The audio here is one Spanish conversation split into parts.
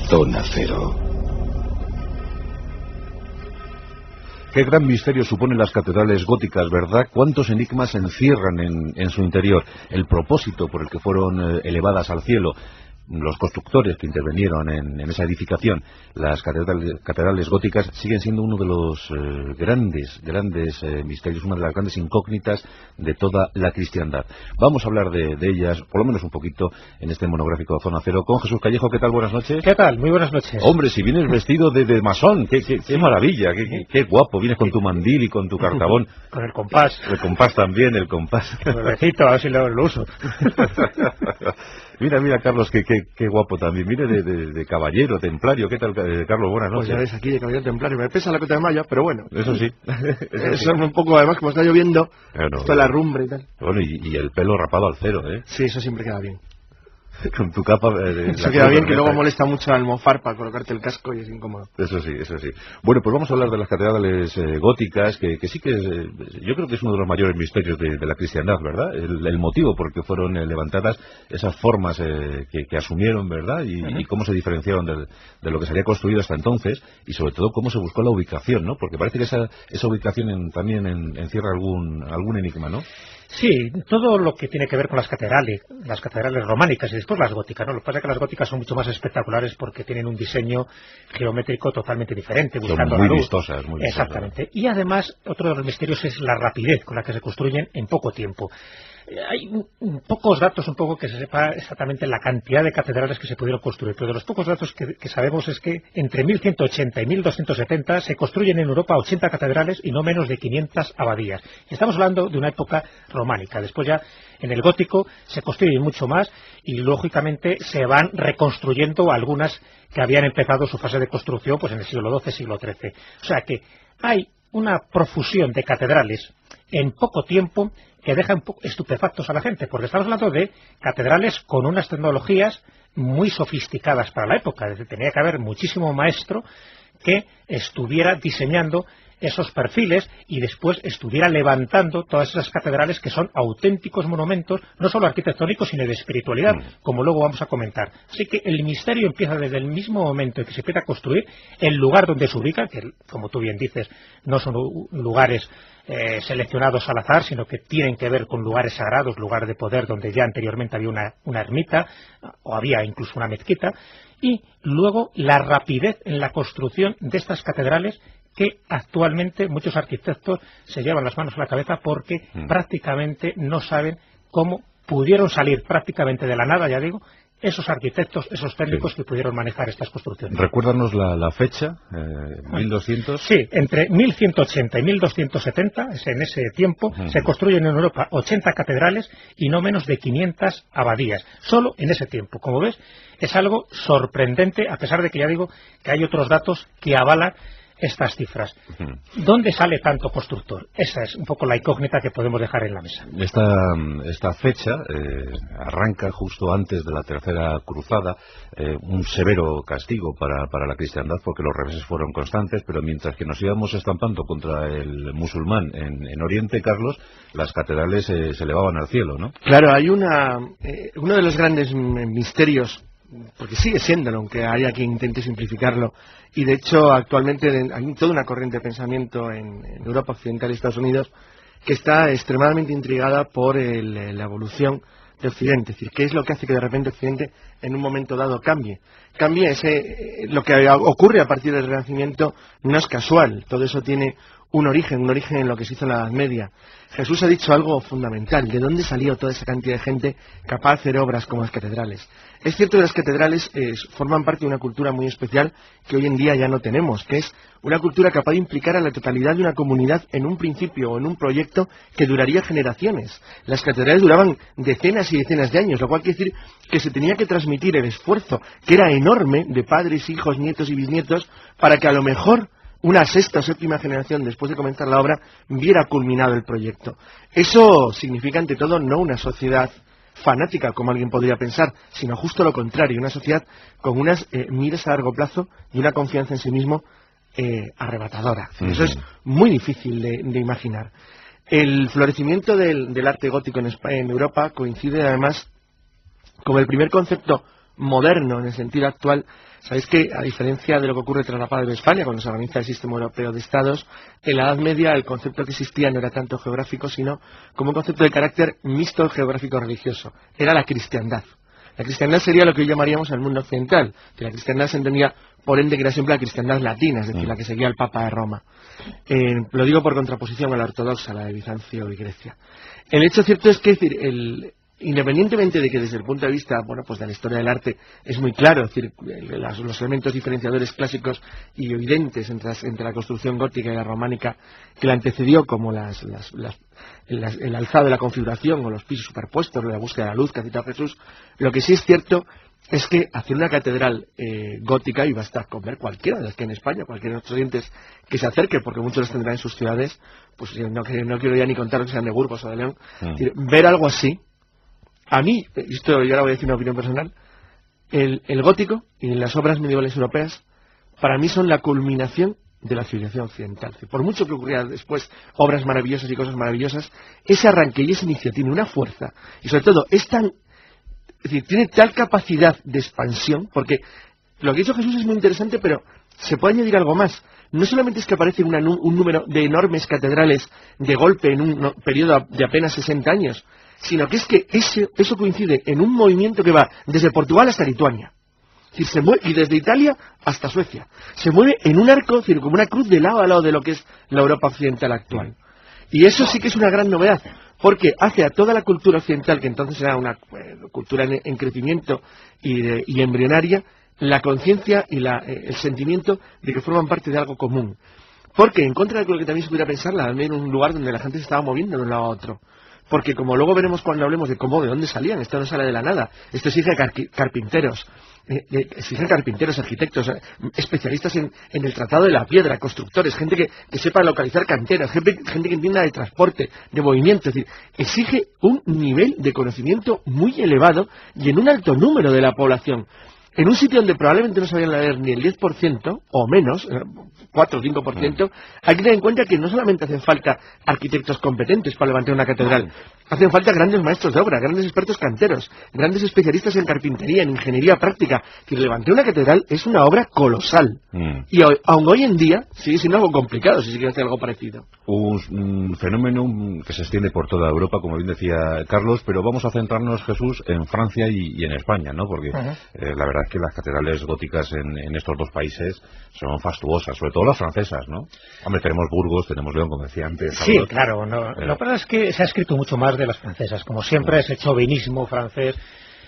Zona Cero. Qué gran misterio suponen las catedrales góticas, ¿verdad? ¿Cuántos enigmas se encierran en su interior? El propósito por el que fueron elevadas al cielo, los constructores que intervinieron en esa edificación. Las catedrales góticas siguen siendo uno de los grandes misterios, una de las grandes incógnitas de toda la cristiandad. Vamos a hablar de ellas, por lo menos un poquito, en este monográfico de Zona Cero, con Jesús Callejo. ¿Qué tal? Buenas noches. ¿Qué tal? Muy buenas noches. Hombre, si vienes vestido de masón, qué maravilla, qué guapo, vienes con tu mandil y con tu cartabón. Con el compás. El compás también, el compás. Nuevecito, a ver si lo uso. Mira, Carlos, qué guapo también. Mire, de caballero, templario. ¿Qué tal, Carlos? Buenas noches. Pues ya ves, aquí de caballero templario. Me pesa la cota de malla, pero bueno. Eso sí. Eso es un poco, además, como está lloviendo, esto es la rumbre y tal. Bueno, y el pelo rapado al cero, ¿eh? Sí, eso siempre queda bien. Con tu capa... eso queda bien, que luego molesta mucho al mofar para colocarte el casco y es incómodo. Eso sí. Bueno, pues vamos a hablar de las catedrales góticas, que sí que yo creo que es uno de los mayores misterios de la cristiandad, ¿verdad? El motivo por el que fueron levantadas esas formas que asumieron, ¿verdad? Y cómo se diferenciaron de lo que se había construido hasta entonces, y sobre todo cómo se buscó la ubicación, ¿no? Porque parece que esa ubicación también encierra algún enigma, ¿no? Sí, todo lo que tiene que ver con las catedrales románicas y después las góticas, ¿no? Lo que pasa es que las góticas son mucho más espectaculares porque tienen un diseño geométrico totalmente diferente, buscando muy la luz. Vistosas, muy vistosas. Exactamente. Y además, otro de los misterios es la rapidez con la que se construyen en poco tiempo. Hay pocos datos un poco que se sepa exactamente la cantidad de catedrales que se pudieron construir, pero de los pocos datos que sabemos es que entre 1180 y 1270 se construyen en Europa 80 catedrales y no menos de 500 abadías. Y estamos hablando de una época románica. Después ya en el gótico se construyen mucho más y lógicamente se van reconstruyendo algunas que habían empezado su fase de construcción pues en el siglo XII, siglo XIII. O sea que hay una profusión de catedrales en poco tiempo que deja un poco estupefactos a la gente, porque estamos hablando de catedrales con unas tecnologías muy sofisticadas para la época. Es decir, tenía que haber muchísimo maestro que estuviera diseñando esos perfiles y después estuviera levantando todas esas catedrales que son auténticos monumentos, no solo arquitectónicos, sino de espiritualidad, como luego vamos a comentar. Así que el misterio empieza desde el mismo momento en que se empieza a construir, el lugar donde se ubica, que como tú bien dices, no son lugares seleccionados al azar, sino que tienen que ver con lugares sagrados, lugares de poder donde ya anteriormente había una ermita o había incluso una mezquita, y luego la rapidez en la construcción de estas catedrales que actualmente muchos arquitectos se llevan las manos a la cabeza porque prácticamente no saben cómo pudieron salir prácticamente de la nada, ya digo, esos arquitectos, esos técnicos que pudieron manejar estas construcciones. Recuérdanos la fecha, 1200. Sí, entre 1180 y 1270, en ese tiempo, se construyen en Europa 80 catedrales y no menos de 500 abadías, solo en ese tiempo. Como ves, es algo sorprendente, a pesar de que ya digo que hay otros datos que avalan estas cifras. ¿Dónde sale tanto constructor? Esa es un poco la incógnita que podemos dejar en la mesa. Esta fecha arranca justo antes de la Tercera Cruzada, un severo castigo para la cristiandad porque los reveses fueron constantes, pero mientras que nos íbamos estampando contra el musulmán en Oriente, Carlos, las catedrales se elevaban al cielo, ¿no? Claro, hay uno de los grandes misterios, porque sigue siéndolo, aunque haya quien intente simplificarlo, y de hecho actualmente hay toda una corriente de pensamiento en Europa Occidental y Estados Unidos que está extremadamente intrigada por la evolución de Occidente, es decir, qué es lo que hace que de repente Occidente en un momento dado cambie lo que ocurre a partir del Renacimiento no es casual, todo eso tiene un origen en lo que se hizo en la Edad Media. Jesús ha dicho algo fundamental: ¿de dónde salió toda esa cantidad de gente capaz de hacer obras como las catedrales? Es cierto que las catedrales forman parte de una cultura muy especial que hoy en día ya no tenemos, que es una cultura capaz de implicar a la totalidad de una comunidad en un principio o en un proyecto que duraría generaciones. Las catedrales duraban decenas y decenas de años, lo cual quiere decir que se tenía que transmitir el esfuerzo, que era enorme, de padres, hijos, nietos y bisnietos, para que a lo mejor una sexta o séptima generación después de comenzar la obra viera culminado el proyecto. Eso significa ante todo no una sociedad fanática como alguien podría pensar, sino justo lo contrario, una sociedad con unas miras a largo plazo y una confianza en sí mismo arrebatadora. Eso es muy difícil de imaginar. El florecimiento del arte gótico en Europa coincide además con el primer concepto moderno en el sentido actual. Sabéis que, a diferencia de lo que ocurre tras la paz de Westfalia, cuando se organiza el sistema europeo de estados, en la Edad Media el concepto que existía no era tanto geográfico, sino como un concepto de carácter mixto geográfico-religioso. Era la cristiandad. La cristiandad sería lo que hoy llamaríamos el mundo occidental, que la cristiandad se entendía, por ende, que era siempre la cristiandad latina, es decir, la que seguía al Papa de Roma. Lo digo por contraposición a la ortodoxa, la de Bizancio y Grecia. El hecho cierto es que, independientemente de que desde el punto de vista, pues de la historia del arte es muy claro, es decir, los elementos diferenciadores clásicos y evidentes entre la construcción gótica y la románica que la antecedió, como el alzado de la configuración o los pisos superpuestos, la búsqueda de la luz que ha citado Jesús, lo que sí es cierto es que hacer una catedral gótica, y basta con ver cualquiera de las que hay en España, cualquiera de nuestros oyentes que se acerque, porque muchos los tendrán en sus ciudades, pues yo no quiero ya ni contar que sean de Burgos o de León, ver algo así. A mí, esto yo ahora voy a decir una opinión personal, el gótico y las obras medievales europeas, para mí son la culminación de la civilización occidental. Por mucho que ocurriera después obras maravillosas y cosas maravillosas, ese arranque y ese inicio tiene una fuerza, y sobre todo tiene tal capacidad de expansión, porque lo que ha dicho Jesús es muy interesante, pero se puede añadir algo más. No solamente es que aparece un número de enormes catedrales de golpe en un periodo de apenas 60 años, sino que es que eso coincide en un movimiento que va desde Portugal hasta Lituania. Es decir, se mueve, y desde Italia hasta Suecia. Se mueve en un arco, es decir, como una cruz de lado a lado de lo que es la Europa occidental actual. Y eso sí que es una gran novedad, porque hace a toda la cultura occidental, que entonces era una cultura en crecimiento y embrionaria, la conciencia y el sentimiento de que forman parte de algo común. Porque, en contra de lo que también se pudiera pensar, la Almeida era un lugar donde la gente se estaba moviendo de un lado a otro. Porque, como luego veremos cuando hablemos de de dónde salían, esto no sale de la nada, esto exige carpinteros, arquitectos, especialistas en el tratado de la piedra, constructores, gente que sepa localizar canteras, gente que entienda de transporte, de movimiento, es decir, exige un nivel de conocimiento muy elevado y en un alto número de la población. En un sitio donde probablemente no sabían leer ni el 10% o menos, 4 o 5%, hay que tener en cuenta que no solamente hacen falta arquitectos competentes para levantar una catedral, hacen falta grandes maestros de obra, grandes expertos canteros, grandes especialistas en carpintería, en ingeniería práctica. Que levantar una catedral es una obra colosal. Y aun hoy en día sigue siendo algo complicado si se quiere hacer algo parecido. Un fenómeno que se extiende por toda Europa, como bien decía Carlos, pero vamos a centrarnos, Jesús, en Francia y en España, ¿no? Porque la verdad es que las catedrales góticas en estos dos países son fastuosas, sobre todo las francesas, ¿no? Hombre, tenemos Burgos, tenemos León, como decía antes. Sí, claro. Lo que pasa es que se ha escrito mucho más de las francesas. Como siempre, ese chauvinismo francés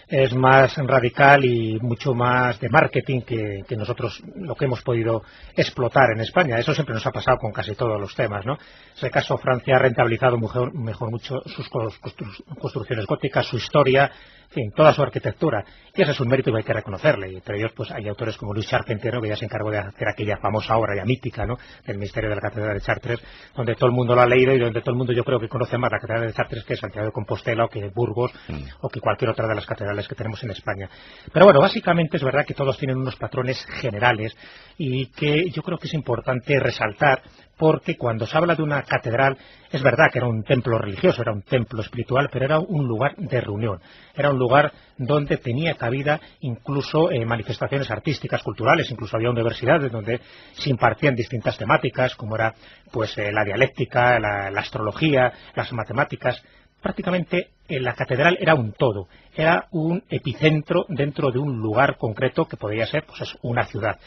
es más radical y mucho más de marketing que nosotros lo que hemos podido explotar en España. Eso siempre nos ha pasado con casi todos los temas, ¿no? En ese caso, Francia ha rentabilizado mejor mucho sus construcciones góticas, su historia, en fin, toda su arquitectura. Y ese es un mérito que hay que reconocerle. Y entre ellos, pues hay autores como Louis Charpentier, ¿no?, que ya se encargó de hacer aquella famosa obra ya mítica, ¿no?, del misterio de la Catedral de Chartres, donde todo el mundo lo ha leído y donde todo el mundo yo creo que conoce más la Catedral de Chartres que Santiago de Compostela o que Burgos o que cualquier otra de las catedrales que tenemos en España. Pero bueno, básicamente es verdad que todos tienen unos patrones generales y que yo creo que es importante resaltar, porque cuando se habla de una catedral, es verdad que era un templo religioso, era un templo espiritual, pero era un lugar de reunión, era un lugar donde tenía cabida incluso manifestaciones artísticas, culturales, incluso había universidades donde se impartían distintas temáticas, como era pues la dialéctica, la astrología, las matemáticas. Prácticamente la catedral era un todo, era un epicentro dentro de un lugar concreto que podría ser pues una ciudad.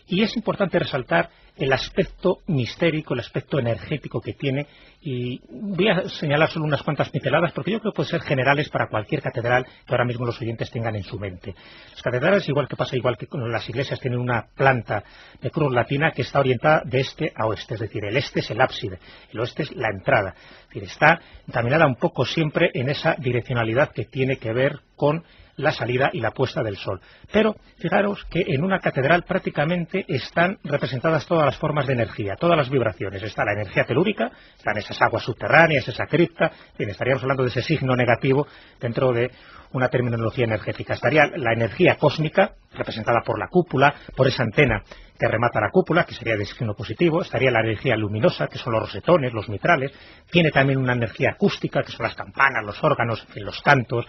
Y es importante resaltar el aspecto mistérico, el aspecto energético que tiene, y voy a señalar solo unas cuantas pinceladas porque yo creo que pueden ser generales para cualquier catedral que ahora mismo los oyentes tengan en su mente. Las catedrales, igual que con las iglesias, tienen una planta de cruz latina que está orientada de este a oeste, es decir, el este es el ábside, el oeste es la entrada, es decir, está encaminada un poco siempre en esa direccionalidad que tiene que ver con la salida y la puesta del sol. Pero fijaros que en una catedral prácticamente están representadas todas las formas de energía, todas las vibraciones. Está la energía telúrica, están esas aguas subterráneas, esa cripta, bien, estaríamos hablando de ese signo negativo dentro de una terminología energética. Estaría la energía cósmica, representada por la cúpula, por esa antena que remata la cúpula, que sería de signo positivo. Estaría la energía luminosa, que son los rosetones, los mitrales. Tiene también una energía acústica, que son las campanas, los órganos, los cantos.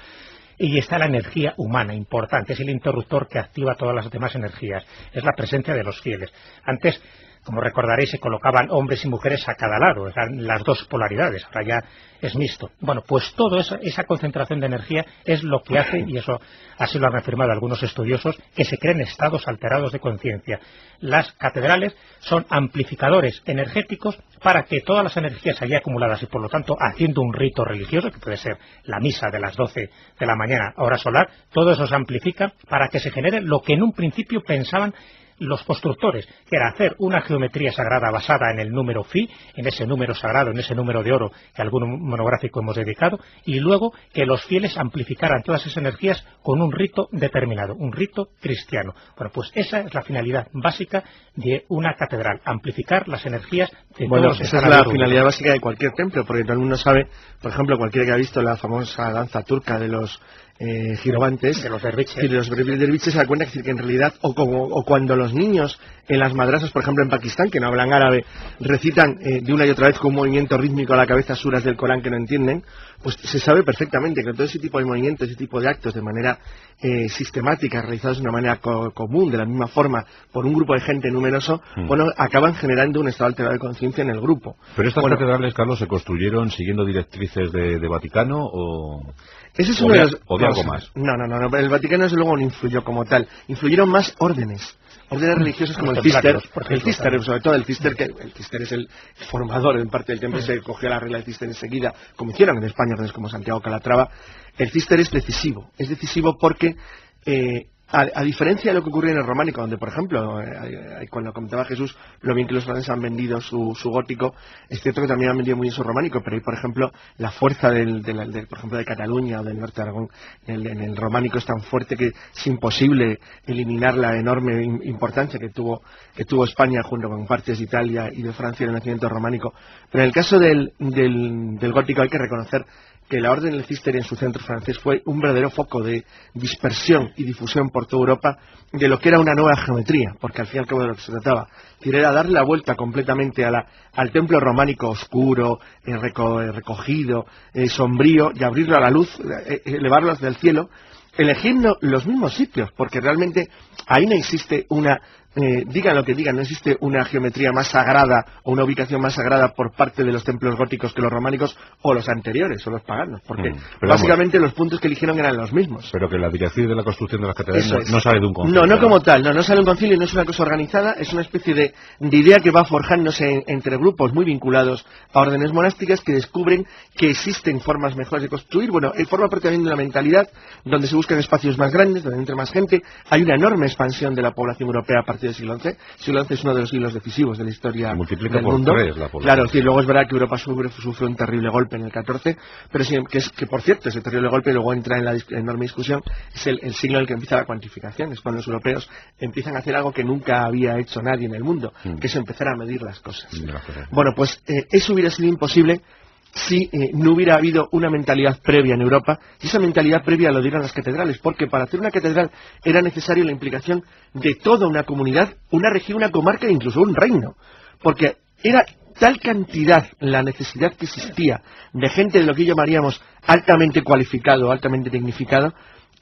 Y está la energía humana, importante, es el interruptor que activa todas las demás energías, es la presencia de los fieles. Antes, como recordaréis, se colocaban hombres y mujeres a cada lado, eran las dos polaridades, ahora ya es mixto. Bueno, pues toda esa concentración de energía es lo que hace, y eso así lo han afirmado algunos estudiosos, que se creen estados alterados de conciencia. Las catedrales son amplificadores energéticos para que todas las energías allí acumuladas y por lo tanto haciendo un rito religioso, que puede ser la misa de las 12 de la mañana, hora solar, todo eso se amplifica para que se genere lo que en un principio pensaban los constructores, que era hacer una geometría sagrada basada en el número Phi, en ese número sagrado, en ese número de oro que algún monográfico hemos dedicado, y luego que los fieles amplificaran todas esas energías con un rito determinado, un rito cristiano. Bueno, pues esa es la finalidad básica de una catedral, amplificar las energías de todos los esa es la finalidad básica de cualquier templo, porque todo el mundo sabe, por ejemplo, cualquiera que ha visto la famosa danza turca de los girobantes, de los derviches, y de los derviches se da cuenta que en realidad, o cuando los niños en las madrasas, por ejemplo en Pakistán, que no hablan árabe, recitan de una y otra vez con un movimiento rítmico a la cabeza suras del Corán que no entienden, pues se sabe perfectamente que todo ese tipo de movimientos, ese tipo de actos de manera sistemática, realizados de una manera común, de la misma forma, por un grupo de gente numeroso, bueno, acaban generando un estado alterado de conciencia en el grupo. Pero estas catedrales, Carlos, ¿se construyeron siguiendo directrices de Vaticano o...? Ese es uno de los... ¿O de algo más? No, el Vaticano desde luego no influyó como tal. Influyeron más órdenes religiosos como el Cister, sobre todo el Cister, que el Cister es el formador en parte del templo, se cogió la regla del Cister enseguida, como hicieron en España órdenes como Santiago Calatrava. El Cister es decisivo porque a diferencia de lo que ocurrió en el románico, donde por ejemplo, cuando comentaba Jesús lo bien que los franceses han vendido su gótico, es cierto que también han vendido muy bien su románico, pero hay por ejemplo la fuerza por ejemplo de Cataluña o del norte de Aragón en el románico es tan fuerte que es imposible eliminar la enorme importancia que tuvo España junto con partes de Italia y de Francia en el nacimiento románico. Pero en el caso del gótico hay que reconocer que la orden del Cister en su centro francés fue un verdadero foco de dispersión y difusión por toda Europa de lo que era una nueva geometría, porque al fin y al cabo de lo que se trataba, era darle la vuelta completamente al templo románico oscuro, recogido, sombrío, y abrirlo a la luz, elevarlo hacia el cielo, eligiendo los mismos sitios, porque realmente ahí no existe digan lo que digan, no existe una geometría más sagrada o una ubicación más sagrada por parte de los templos góticos que los románicos o los anteriores o los paganos, porque básicamente los puntos que eligieron eran los mismos. Pero que la dirección de la construcción de las catedrales no sale de un concilio. No como tal, no sale de un concilio, no es una cosa organizada, es una especie de idea que va forjándose entre grupos muy vinculados a órdenes monásticas que descubren que existen formas mejores de construir. Bueno, forma parte también de una mentalidad donde se buscan espacios más grandes, donde entre más gente. Hay una enorme expansión de la población europea a partir del siglo XI. El siglo XI es uno de los siglos decisivos de la historia del mundo. 3 la población. Claro, sí, luego es verdad que Europa sufre un terrible golpe en el XIV, pero sí, que por cierto, ese terrible golpe luego entra en la enorme discusión, es el siglo en el que empieza la cuantificación, es cuando los europeos empiezan a hacer algo que nunca había hecho nadie en el mundo, que es empezar a medir las cosas. Bueno, pues eso hubiera sido imposible si no hubiera habido una mentalidad previa en Europa, y esa mentalidad previa lo dieron las catedrales, porque para hacer una catedral era necesaria la implicación de toda una comunidad, una región, una comarca e incluso un reino, porque era tal cantidad la necesidad que existía de gente de lo que llamaríamos altamente cualificado, altamente tecnificado,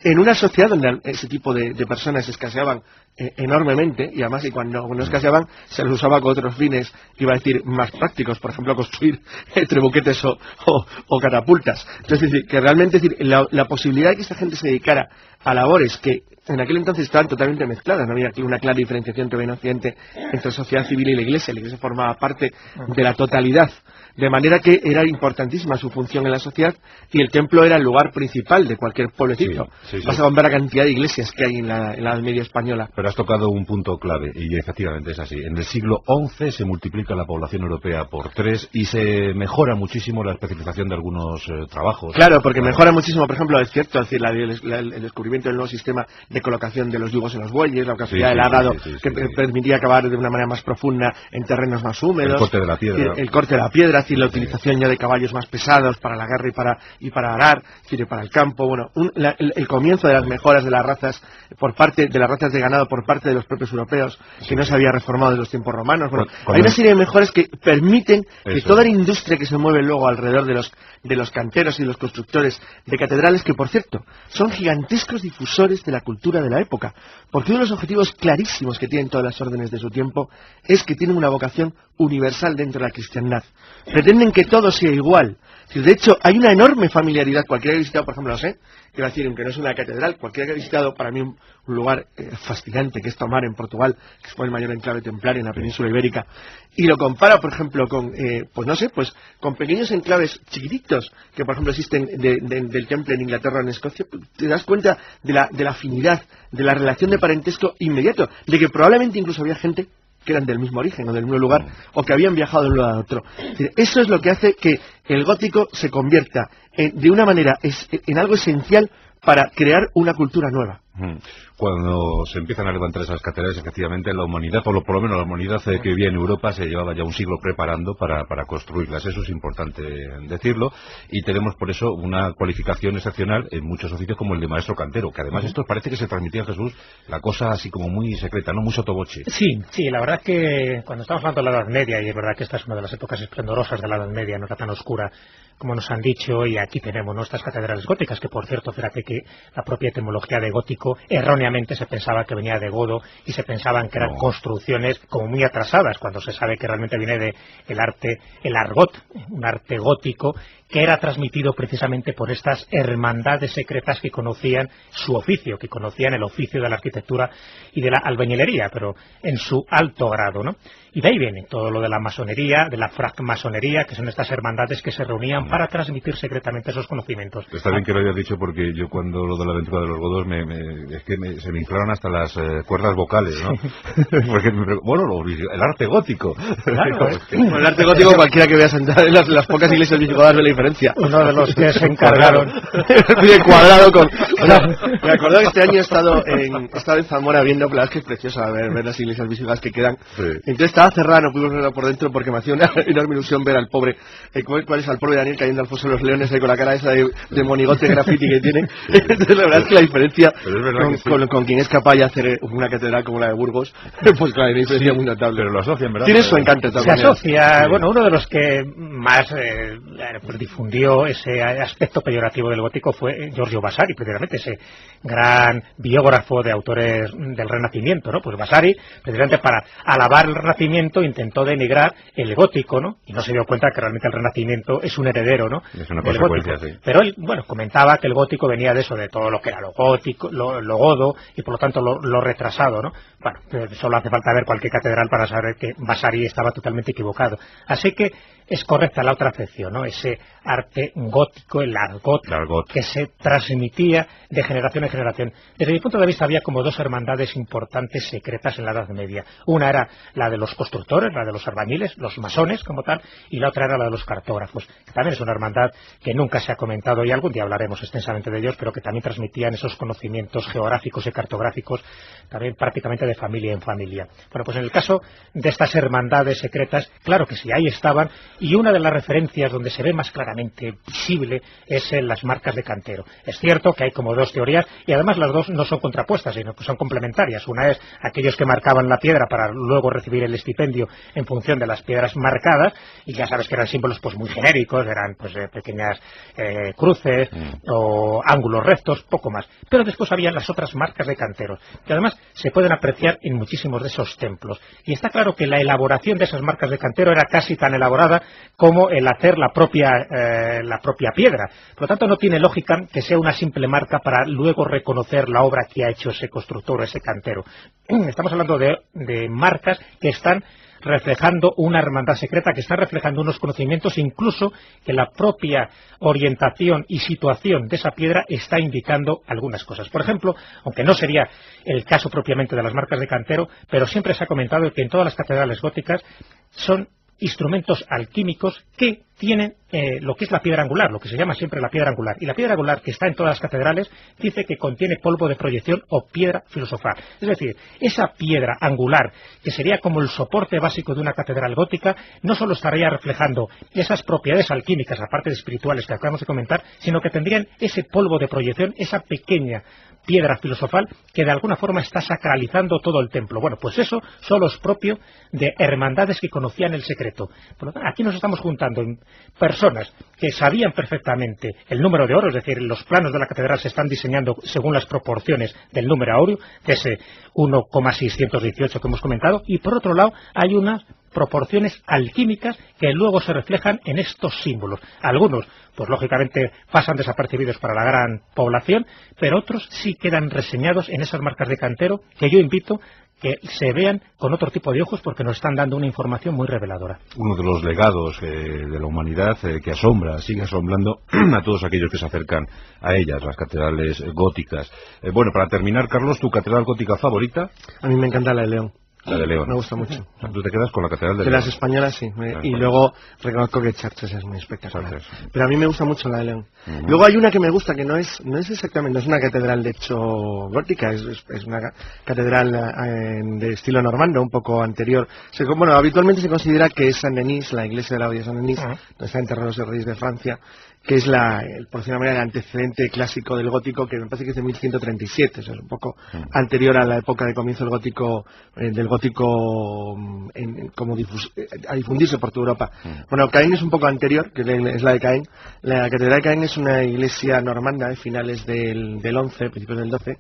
en una sociedad donde ese tipo de personas escaseaban enormemente, y además y cuando no escaseaban se los usaba con otros fines, iba a decir, más prácticos, por ejemplo construir trebuquetes o catapultas. Entonces, es decir, que realmente la posibilidad de que esta gente se dedicara a labores que en aquel entonces estaban totalmente mezcladas, no había aquí una clara diferenciación entre Oriente y Occidente, entre sociedad civil y la Iglesia formaba parte de la totalidad, de manera que era importantísima su función en la sociedad, y el templo era el lugar principal de cualquier pueblecito. Vas a ver la cantidad de iglesias que hay en la Edad Media española. Pero has tocado un punto clave, y efectivamente es así. En el siglo XI se multiplica la población europea por 3 y se mejora muchísimo la especialización de algunos trabajos. Claro, porque mejora muchísimo, por ejemplo, es cierto, es decir, el descubrimiento descubrimiento del nuevo sistema de colocación de los yugos en los bueyes, la capacidad del arado que permitía acabar de una manera más profunda en terrenos más húmedos, el corte de la piedra, es decir, la utilización ya de caballos más pesados para la guerra y para arar, es decir, para el campo. Bueno, el comienzo de las mejoras de las razas de las razas de ganado por parte de los propios europeos, que no se había reformado desde los tiempos romanos. Bueno, hay una serie de mejoras que permiten que toda la industria que se mueve luego alrededor de los canteros y los constructores de catedrales, que por cierto son gigantescos difusores de la cultura de la época, porque uno de los objetivos clarísimos que tienen todas las órdenes de su tiempo es que tienen una vocación universal dentro de la cristiandad. Pretenden que todo sea igual. De hecho, hay una enorme familiaridad. Cualquiera que haya visitado, por ejemplo, quiero decir, aunque no es una catedral, cualquiera que haya visitado, para mí, un lugar fascinante, que es Tomar, en Portugal, que es el mayor enclave templar en la península ibérica, y lo compara, por ejemplo, con, con pequeños enclaves chiquititos, que por ejemplo existen del Temple en Inglaterra o en Escocia, te das cuenta de la afinidad, de la relación de parentesco inmediato, de que probablemente incluso había gente que eran del mismo origen o del mismo lugar, o que habían viajado de un lugar a otro. Eso es lo que hace que el gótico se convierta de una manera en algo esencial para crear una cultura nueva. Cuando se empiezan a levantar esas catedrales, efectivamente la humanidad, por lo menos la humanidad que vivía en Europa, se llevaba ya un siglo preparando para construirlas. Eso es importante decirlo, y tenemos por eso una cualificación excepcional en muchos oficios como el de maestro cantero, que además esto parece que se transmitía a Jesús la cosa así como muy secreta, ¿no? Muy sotoboche. Sí, la verdad que cuando estamos hablando de la Edad Media, y es verdad que esta es una de las épocas esplendorosas de la Edad Media, no era tan oscura como nos han dicho, y aquí tenemos nuestras catedrales góticas, que por cierto, fíjate que la propia etimología de gótico erróneamente se pensaba que venía de godo, y se pensaban que eran construcciones como muy atrasadas, cuando se sabe que realmente viene de el argot, un arte gótico que era transmitido precisamente por estas hermandades secretas que conocían su oficio, que conocían el oficio de la arquitectura y de la albañilería, pero en su alto grado, ¿no? Y de ahí viene todo lo de la masonería, de la francmasonería, que son estas hermandades que se reunían para transmitir secretamente esos conocimientos. Está bien que lo hayas dicho, porque yo cuando lo de la aventura de los godos se me inflaron hasta las cuerdas vocales, ¿no? Porque el arte gótico. Claro, el arte gótico, cualquiera que vea sentar en las pocas iglesias visigodas ve la diferencia. Uno de los que se encargaron bien cuadrado con... me acuerdo que este año he estado en Zamora viendo, la verdad es que es preciosa ver las iglesias visigodas que quedan. Entonces estaba cerrada, no pudimos verla por dentro porque me hacía una enorme ilusión ver al pobre al pobre Daniel cayendo al foso de los leones ahí con la cara esa de monigote graffiti que tiene. Entonces la verdad es que la diferencia con quien es capaz de hacer una catedral como la de Burgos, pues claro, eso sería muy notable. Pero lo asocian, ¿verdad? Tiene su encanto también. Se asocia, uno de los que más difundió ese aspecto peyorativo del gótico fue Giorgio Vasari, precisamente ese gran biógrafo de autores del Renacimiento, ¿no? Pues Vasari, precisamente para alabar el Renacimiento, intentó denigrar el gótico, ¿no? Y no se dio cuenta que realmente el Renacimiento es un heredero, ¿no? Es una consecuencia, sí. Pero él, comentaba que el gótico venía de eso, de todo lo que era lo gótico, lo godo, y por lo tanto lo retrasado, ¿no? Bueno, solo hace falta ver cualquier catedral para saber que Vasari estaba totalmente equivocado. Así que es correcta la otra acepción, ¿no? Ese arte gótico, el argot, que se transmitía de generación en generación. Desde mi punto de vista había como dos hermandades importantes secretas en la Edad Media. Una era la de los constructores, la de los albañiles, los masones como tal, y la otra era la de los cartógrafos, que también es una hermandad que nunca se ha comentado, y algún día hablaremos extensamente de ellos, pero que también transmitían esos conocimientos geográficos y cartográficos también prácticamente de familia en familia. Bueno, pues en el caso de estas hermandades secretas, claro que sí, ahí estaban, y una de las referencias donde se ve más claramente visible es en las marcas de cantero. Es cierto que hay como dos teorías, y además las dos no son contrapuestas, sino que son complementarias. Una es aquellos que marcaban la piedra para luego recibir el estipendio en función de las piedras marcadas, y ya sabes que eran símbolos pues muy genéricos, eran pues pequeñas cruces o ángulos rectos, poco más. Pero después había las otras marcas de canteros, que además se pueden apreciar en muchísimos de esos templos. Y está claro que la elaboración de esas marcas de cantero era casi tan elaborada como el hacer la propia piedra. Por lo tanto, no tiene lógica que sea una simple marca para luego reconocer la obra que ha hecho ese constructor o ese cantero. Estamos hablando de marcas que están reflejando una hermandad secreta, que está reflejando unos conocimientos, incluso que la propia orientación y situación de esa piedra está indicando algunas cosas. Por ejemplo, aunque no sería el caso propiamente de las marcas de cantero, pero siempre se ha comentado que en todas las catedrales góticas son instrumentos alquímicos que tienen lo que es la piedra angular, lo que se llama siempre la piedra angular. Y la piedra angular que está en todas las catedrales dice que contiene polvo de proyección o piedra filosofal. Es decir, esa piedra angular, que sería como el soporte básico de una catedral gótica, no solo estaría reflejando esas propiedades alquímicas, aparte de espirituales que acabamos de comentar, sino que tendrían ese polvo de proyección, esa pequeña piedra filosofal que de alguna forma está sacralizando todo el templo. Bueno, pues eso solo es propio de hermandades que conocían el secreto. Por lo tanto, aquí nos estamos juntando en personas que sabían perfectamente el número de oro, es decir, los planos de la catedral se están diseñando según las proporciones del número áureo, de ese 1,618 que hemos comentado, y por otro lado hay unas proporciones alquímicas que luego se reflejan en estos símbolos. Algunos, pues lógicamente, pasan desapercibidos para la gran población, pero otros sí quedan reseñados en esas marcas de cantero que yo invito que se vean con otro tipo de ojos porque nos están dando una información muy reveladora. Uno de los legados de la humanidad que asombra, sigue asombrando a todos aquellos que se acercan a ellas, las catedrales góticas. Bueno, para terminar, Carlos, ¿tu catedral gótica favorita? A mí me encanta la de León. La de León. Me gusta mucho. Tú te quedas con la catedral de De León. las españolas, sí. Y luego reconozco que Chartres es muy espectacular. Chartres. Pero a mí me gusta mucho la de León. Luego hay una que me gusta que no es exactamente, no es una catedral de hecho gótica, es una catedral de estilo normando, un poco anterior. Bueno, habitualmente se considera que es Saint-Denis, la iglesia de la Abadía de Saint-Denis, donde están enterrados los reyes de Francia, que es por decirlo de una manera, el antecedente clásico del gótico, que me parece que es de 1137, o sea, es un poco anterior a la época de comienzo del gótico a difundirse por toda Europa. Bueno, Caen es un poco anterior, que es la de Caen. La catedral de Caen es una iglesia normanda de finales del 11, principios del 12.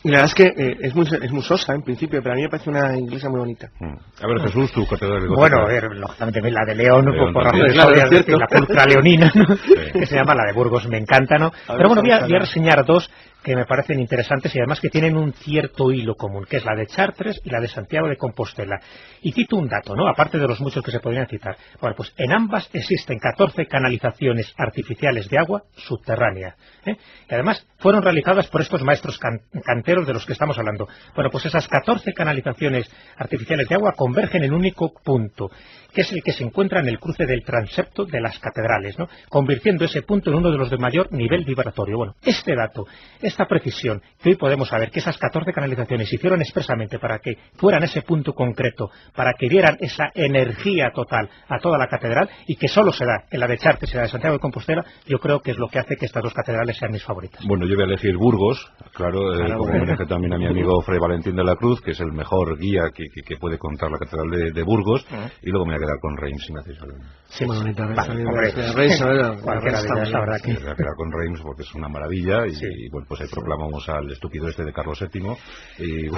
Y la verdad es que es muy sosa en principio, pero a mí me parece una iglesia muy bonita. A ver, Jesús, tu catedral gótica. Bueno, a ver, lógicamente la de León, por razones claro, obvias, es cierto. la pulcra leonina, ¿no? Que se llama la de Burgos, me encanta, ¿no? Pero bueno, voy a reseñar dos que me parecen interesantes y además que tienen un cierto hilo común, que es la de Chartres y la de Santiago de Compostela. Y cito un dato, ¿no? Aparte de los muchos que se podrían citar. Bueno, pues en ambas existen 14 canalizaciones artificiales de agua subterránea, ¿eh? Y además fueron realizadas por estos maestros canteros de los que estamos hablando. Bueno, pues esas 14 canalizaciones artificiales de agua convergen en un único punto, que es el que se encuentra en el cruce del transepto de las catedrales, ¿no? Convirtiendo ese punto en uno de los de mayor nivel vibratorio. Bueno, este dato, esta precisión, que hoy podemos saber que esas 14 canalizaciones se hicieron expresamente para que fueran ese punto concreto, para que dieran esa energía total a toda la catedral, y que solo se da en la de Chartres y la de Santiago de Compostela, yo creo que es lo que hace que estas dos catedrales sean mis favoritas. Bueno, yo voy a elegir Burgos, claro, como homenaje también a mi amigo Fray Valentín de la Cruz, que es el mejor guía que puede contar la catedral de Burgos, y luego me voy a quedar con Reims, si me hacéis algo. Sí, muy bonita. Cualquiera de ellas, la verdad que... Me voy a quedar con Reims porque es una maravilla, y bueno, pues ahí proclamamos al estúpido este de Carlos VII. Y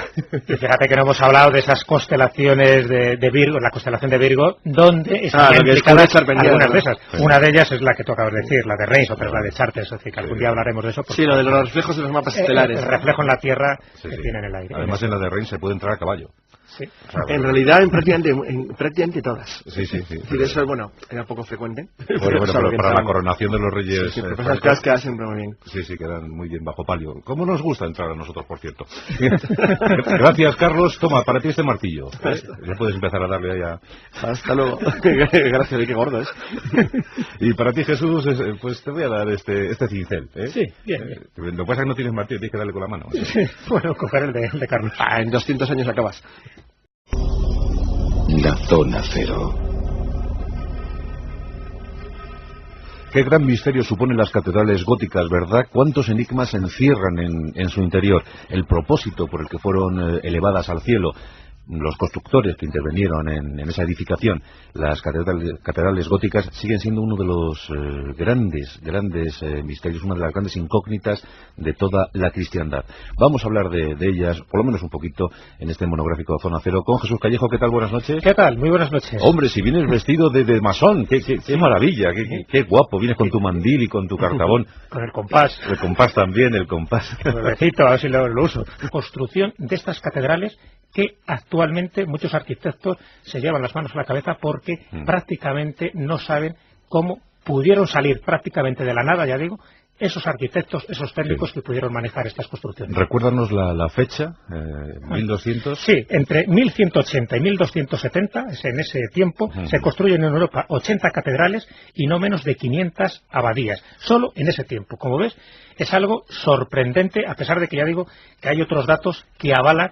fíjate que no hemos hablado de esas constelaciones de Virgo, la constelación de Virgo, donde están implicadas algunas de esas. Sí. Una de ellas es la que tú acabas de decir, la de Reims, otra es la de Chartres, así que algún día hablaremos de eso. Sí, lo de los reflejos de los mapas estelares. El reflejo en la Tierra que tiene en el aire. Además, en la de Reims se puede entrar a caballo. Sí. En realidad, en prácticamente todas. Sí. Es decir, eso, bueno, era poco frecuente. Bueno, pero para la coronación de los reyes... Sí, pero esas cosas quedan siempre muy bien. Sí, quedan muy bien bajo palio. ¿Cómo nos gusta entrar a nosotros, por cierto? Gracias, Carlos. Toma, para ti este martillo. Ya puedes empezar a darle ahí a... Hasta luego. Gracias, qué gordo es. Y para ti, Jesús, pues te voy a dar este cincel. Sí, bien. Lo que pasa es que no tienes martillo, tienes que darle con la mano. Sí. Bueno, coger el de Carlos. En 200 años acabas. La zona cero. Qué gran misterio suponen las catedrales góticas, ¿verdad? ¿Cuántos enigmas se encierran en su interior? El propósito por el que fueron elevadas al cielo, los constructores que intervinieron en esa edificación, las catedrales góticas, siguen siendo uno de los grandes misterios, una de las grandes incógnitas de toda la cristiandad. Vamos a hablar de ellas, por lo menos un poquito, en este monográfico Zona Cero, con Jesús Callejo. ¿Qué tal? Buenas noches. ¿Qué tal? Muy buenas noches. Hombre, si vienes vestido de masón, qué maravilla, qué guapo, vienes con tu mandil y con tu cartabón. Con el compás. El compás también, el compás. Nuevecito, a ver si lo uso. Construcción de estas catedrales que actualmente muchos arquitectos se llevan las manos a la cabeza porque prácticamente no saben cómo pudieron salir prácticamente de la nada, ya digo, esos arquitectos, esos técnicos que pudieron manejar estas construcciones. Recuérdanos la fecha, 1200. Sí, entre 1180 y 1270, en ese tiempo, se construyen en Europa 80 catedrales y no menos de 500 abadías, solo en ese tiempo. Como ves, es algo sorprendente, a pesar de que ya digo que hay otros datos que avalan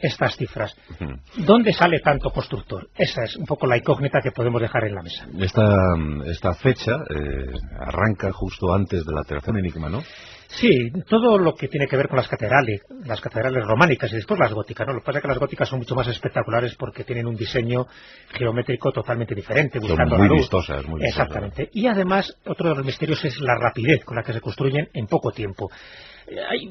estas cifras. ¿Dónde sale tanto constructor? Esa es un poco la incógnita que podemos dejar en la mesa. Esta fecha arranca justo antes de la Tercera Enigma, ¿no? Sí, todo lo que tiene que ver con las catedrales románicas y después las góticas, ¿no? Lo que pasa es que las góticas son mucho más espectaculares porque tienen un diseño geométrico totalmente diferente, buscando son muy la luz. vistosas, muy vistosas. Exactamente. Y además, otro de los misterios es la rapidez con la que se construyen en poco tiempo. Hay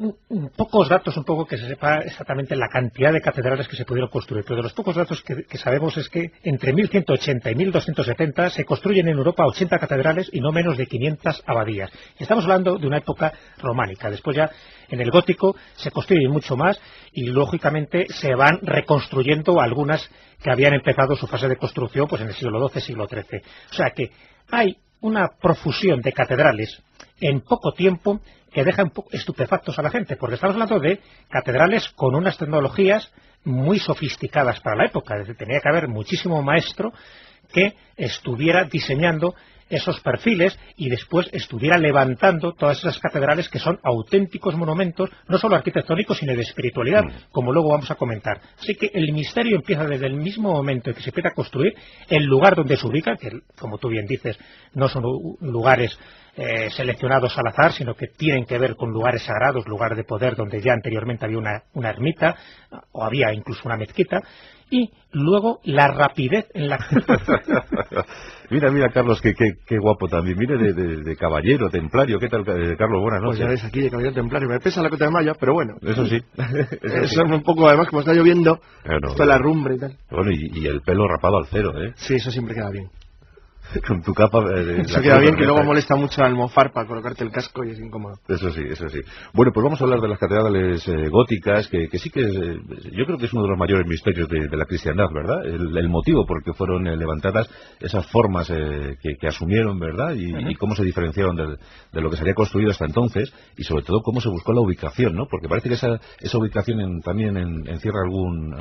pocos datos un poco que se sepa exactamente la cantidad de catedrales que se pudieron construir, pero de los pocos datos que sabemos es que entre 1180 y 1270 se construyen en Europa 80 catedrales y no menos de 500 abadías. Estamos hablando de una época románica. Después ya en el gótico se construyen mucho más y lógicamente se van reconstruyendo algunas que habían empezado su fase de construcción pues en el siglo XII, siglo XIII. O sea que hay una profusión de catedrales en poco tiempo que deja un poco estupefactos a la gente, porque estamos hablando de catedrales con unas tecnologías muy sofisticadas para la época. Es decir, tenía que haber muchísimo maestro que estuviera diseñando esos perfiles y después estuviera levantando todas esas catedrales que son auténticos monumentos, no solo arquitectónicos, sino de espiritualidad, como luego vamos a comentar. Así que el misterio empieza desde el mismo momento en que se empieza a construir, el lugar donde se ubica, que como tú bien dices, no son lugares seleccionados al azar, sino que tienen que ver con lugares sagrados, lugares de poder donde ya anteriormente había una ermita, o había incluso una mezquita, y luego la rapidez en la Mira, Carlos, qué guapo también. Mire, de caballero, templario. ¿Qué tal, Carlos? Buenas noches. Pues ya ves, aquí de caballero templario. Me pesa la cota de malla, pero bueno. Eso sí. Eso es un poco, además, como está lloviendo, esto es la rumbre y tal. Bueno, y el pelo rapado al cero, ¿eh? Sí, eso siempre queda bien. Con tu capa... Eso queda bien, que luego molesta mucho al mofar para colocarte el casco y es incómodo. Eso sí, eso sí. Bueno, pues vamos a hablar de las catedrales góticas, que sí que yo creo que es uno de los mayores misterios de la cristiandad, ¿verdad? El motivo por el que fueron levantadas esas formas que asumieron, ¿verdad? Y cómo se diferenciaron de lo que se había construido hasta entonces, y sobre todo cómo se buscó la ubicación, ¿no? Porque parece que esa ubicación también encierra algún